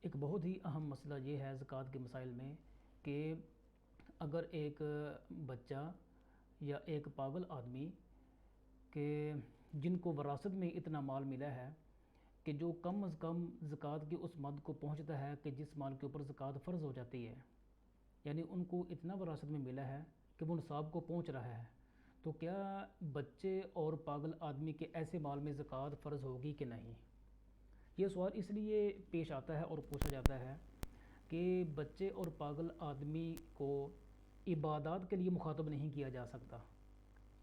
ایک بہت ہی اہم مسئلہ یہ ہے زکوٰۃ کے مسائل میں کہ اگر ایک بچہ یا ایک پاگل آدمی کہ جن کو وراثت میں اتنا مال ملا ہے کہ جو کم از کم زکوٰۃ کی اس مد کو پہنچتا ہے کہ جس مال کے اوپر زکوٰۃ فرض ہو جاتی ہے، یعنی ان کو اتنا وراثت میں ملا ہے کہ وہ نصاب کو پہنچ رہا ہے، تو کیا بچے اور پاگل آدمی کے ایسے مال میں زکوٰۃ فرض ہوگی کہ نہیں؟ یہ سوال اس لیے پیش آتا ہے اور پوچھا جاتا ہے کہ بچے اور پاگل آدمی کو عبادات کے لیے مخاطب نہیں کیا جا سکتا،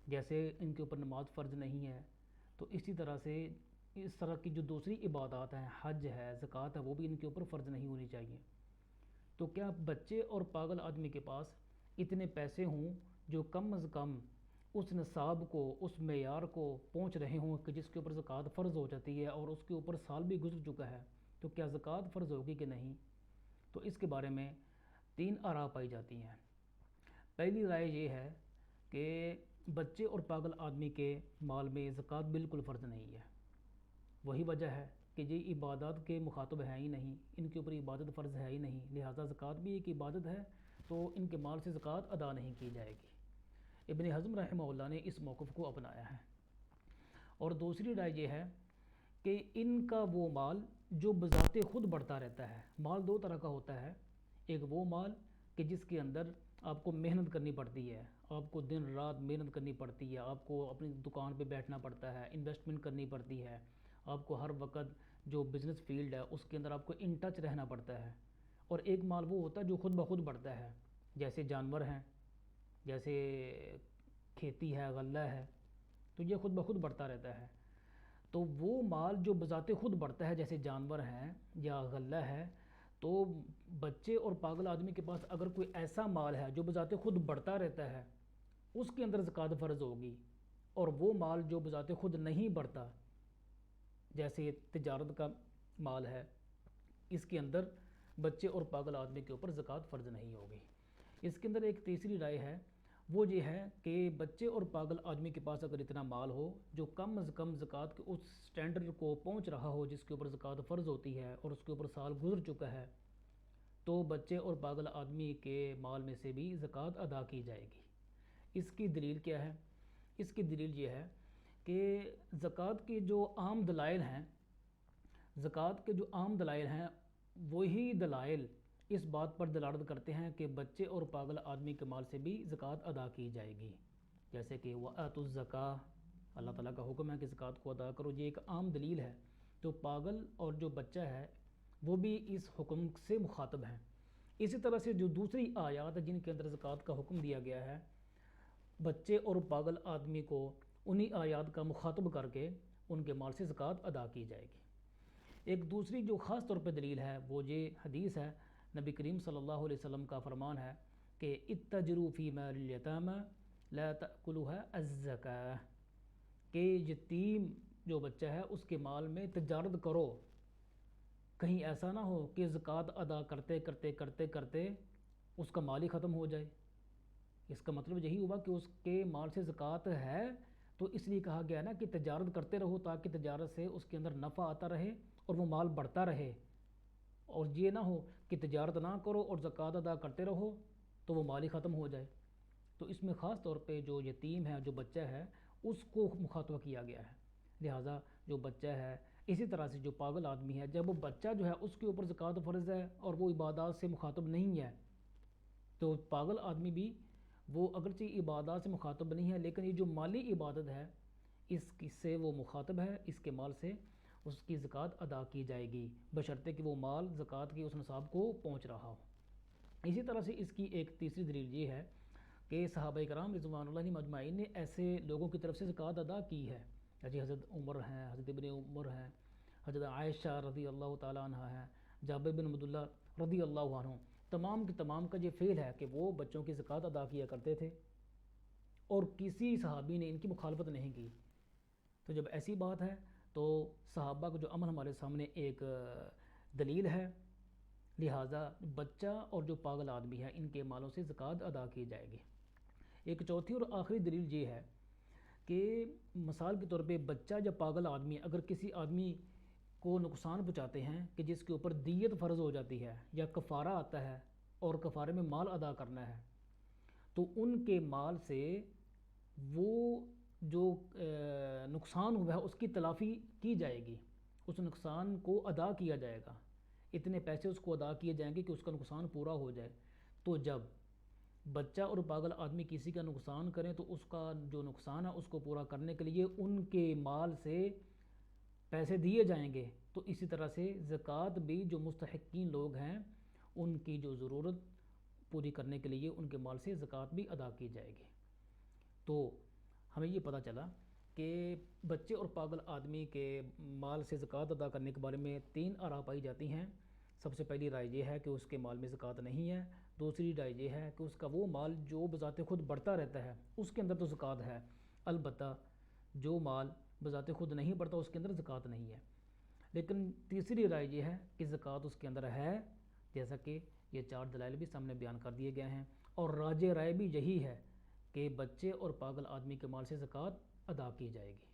جیسے ان کے اوپر نماز فرض نہیں ہے، تو اسی طرح سے اس طرح کی جو دوسری عبادات ہیں، حج ہے، زکوٰۃ ہے، وہ بھی ان کے اوپر فرض نہیں ہونی چاہیے۔ تو کیا بچے اور پاگل آدمی کے پاس اتنے پیسے ہوں جو کم از کم اس نصاب کو، اس معیار کو پہنچ رہے ہوں کہ جس کے اوپر زکوٰۃ فرض ہو جاتی ہے اور اس کے اوپر سال بھی گزر چکا ہے، تو کیا زکوٰۃ فرض ہوگی کہ نہیں؟ تو اس کے بارے میں تین آراء پائی جاتی ہیں۔ پہلی رائے یہ ہے کہ بچے اور پاگل آدمی کے مال میں زکوٰۃ بالکل فرض نہیں ہے۔ وہی وجہ ہے کہ یہ عبادات کے مخاطب ہے ہی نہیں، ان کے اوپر عبادت فرض ہے ہی نہیں، لہٰذا زکوٰۃ بھی ایک عبادت ہے، تو ان کے مال سے زکوٰۃ ادا نہیں کی جائے گی۔ ابن حزم رحمہ اللہ نے اس موقف کو اپنایا ہے۔ اور دوسری رائے یہ ہے کہ ان کا وہ مال جو بذات خود بڑھتا رہتا ہے، مال دو طرح کا ہوتا ہے، ایک وہ مال کہ جس کے اندر آپ کو محنت کرنی پڑتی ہے، آپ کو دن رات محنت کرنی پڑتی ہے، آپ کو اپنی دکان پہ بیٹھنا پڑتا ہے، انویسٹمنٹ کرنی پڑتی ہے، آپ کو ہر وقت جو بزنس فیلڈ ہے اس کے اندر آپ کو ان ٹچ رہنا پڑتا ہے۔ اور ایک مال وہ ہوتا ہے جو خود بخود بڑھتا ہے، جیسے جانور ہیں، جیسے کھیتی ہے، غلہ ہے، تو یہ خود بخود بڑھتا رہتا ہے۔ تو وہ مال جو بذات خود بڑھتا ہے، جیسے جانور ہیں یا غلہ ہے، تو بچے اور پاگل آدمی کے پاس اگر کوئی ایسا مال ہے جو بذات خود بڑھتا رہتا ہے، اس کے اندر زکوٰۃ فرض ہوگی۔ اور وہ مال جو بذات خود نہیں بڑھتا، جیسے تجارت کا مال ہے، اس کے اندر بچے اور پاگل آدمی کے اوپر زکوٰۃ فرض نہیں ہوگی۔ اس کے اندر ایک تیسری رائے ہے، وہ یہ ہے کہ بچے اور پاگل آدمی کے پاس اگر اتنا مال ہو جو کم از کم زکوٰۃ کے اس سٹینڈرڈ کو پہنچ رہا ہو جس کے اوپر زکوٰۃ فرض ہوتی ہے اور اس کے اوپر سال گزر چکا ہے، تو بچے اور پاگل آدمی کے مال میں سے بھی زکوٰۃ ادا کی جائے گی۔ اس کی دلیل کیا ہے؟ اس کی دلیل یہ ہے کہ زکوٰۃ کے جو عام دلائل ہیں، زکوٰۃ کے جو عام دلائل ہیں، وہی دلائل اس بات پر دلالت کرتے ہیں کہ بچے اور پاگل آدمی کے مال سے بھی زکوٰۃ ادا کی جائے گی، جیسے کہ وَآتُوا الزَّکَاۃَ، اللہ تعالیٰ کا حکم ہے کہ زکوٰۃ کو ادا کرو، یہ ایک عام دلیل ہے۔ تو پاگل اور جو بچہ ہے وہ بھی اس حکم سے مخاطب ہیں۔ اسی طرح سے جو دوسری آیات جن کے اندر زکوٰۃ کا حکم دیا گیا ہے، بچے اور پاگل آدمی کو انہی آیات کا مخاطب کر کے ان کے مال سے زکوٰۃ ادا کی جائے گی۔ ایک دوسری جو خاص طور پہ دلیل ہے وہ یہ حدیث ہے، نبی کریم صلی اللہ علیہ وسلم کا فرمان ہے کہ اتجروا فی مال الیتامی لا تأکلها الزکاۃ، کہ یتیم جو بچہ ہے اس کے مال میں تجارت کرو، کہیں ایسا نہ ہو کہ زکوٰۃ ادا کرتے کرتے کرتے کرتے اس کا مال ہی ختم ہو جائے۔ اس کا مطلب یہی ہوا کہ اس کے مال سے زکوٰۃ ہے، تو اس لیے کہا گیا نا کہ تجارت کرتے رہو تاکہ تجارت سے اس کے اندر نفع آتا رہے اور وہ مال بڑھتا رہے، اور یہ نہ ہو کہ تجارت نہ کرو اور زکوٰۃ ادا کرتے رہو تو وہ مال ہی ختم ہو جائے۔ تو اس میں خاص طور پہ جو یتیم ہے، جو بچہ ہے، اس کو مخاطب کیا گیا ہے۔ لہٰذا جو بچہ ہے، اسی طرح سے جو پاگل آدمی ہے، جب وہ بچہ جو ہے اس کے اوپر زکوٰۃ فرض ہے اور وہ عبادات سے مخاطب نہیں ہے، تو پاگل آدمی بھی وہ اگرچہ عبادات سے مخاطب نہیں ہے لیکن یہ جو مالی عبادت ہے اس سے وہ مخاطب ہے، اس کے مال سے اس کی زکوٰۃ ادا کی جائے گی، بشرطے کہ وہ مال زکوٰۃ کے اس نصاب کو پہنچ رہا ہو۔ اسی طرح سے اس کی ایک تیسری دلیل یہ ہے کہ صحابہ کرام رضوان اللہ علیہم اجمعین نے ایسے لوگوں کی طرف سے زکوٰۃ ادا کی ہے، جیسے حضرت عمر ہیں، حضرت ابن عمر ہیں، حضرت عائشہ رضی اللہ تعالیٰ عنہ ہیں، جابر بن عبداللہ رضی اللہ عنہ، تمام کے تمام کا یہ فعل ہے کہ وہ بچوں کی زکوٰۃ ادا کیا کرتے تھے اور کسی صحابی نے ان کی مخالفت نہیں کی۔ تو جب ایسی بات ہے تو صحابہ کا جو عمل ہمارے سامنے ایک دلیل ہے، لہٰذا بچہ اور جو پاگل آدمی ہے ان کے مالوں سے زکوٰۃ ادا کی جائے گی۔ ایک چوتھی اور آخری دلیل یہ ہے کہ مثال کے طور پہ بچہ یا پاگل آدمی اگر کسی آدمی کو نقصان پہنچاتے ہیں کہ جس کے اوپر دیت فرض ہو جاتی ہے یا کفارہ آتا ہے اور کفارے میں مال ادا کرنا ہے، تو ان کے مال سے وہ جو نقصان ہوا ہے اس کی تلافی کی جائے گی، اس نقصان کو ادا کیا جائے گا، اتنے پیسے اس کو ادا کیے جائیں گے کہ اس کا نقصان پورا ہو جائے۔ تو جب بچہ اور پاگل آدمی کسی کا نقصان کریں تو اس کا جو نقصان ہے اس کو پورا کرنے کے لیے ان کے مال سے پیسے دیے جائیں گے۔ تو اسی طرح سے زکوٰۃ بھی جو مستحقین لوگ ہیں ان کی جو ضرورت پوری کرنے کے لیے ان کے مال سے زکوٰۃ بھی ادا کی جائے گی۔ تو ہمیں یہ پتہ چلا کہ بچے اور پاگل آدمی کے مال سے زکوٰۃ ادا کرنے کے بارے میں 3 آراء پائی جاتی ہیں۔ سب سے پہلی رائے یہ ہے کہ اس کے مال میں زکوٰۃ نہیں ہے، دوسری رائے یہ ہے کہ اس کا وہ مال جو بذات خود بڑھتا رہتا ہے اس کے اندر تو زکوٰۃ ہے، البتہ جو مال بذات خود نہیں بڑھتا اس کے اندر زکوٰۃ نہیں ہے۔ لیکن تیسری رائے یہ ہے کہ زکوٰۃ اس کے اندر ہے، جیسا کہ یہ 4 دلائل بھی سامنے بیان کر دیے گئے ہیں، اور راجح رائے بھی یہی ہے کہ بچے اور پاگل آدمی کے مال سے زکوٰۃ ادا کی جائے گی۔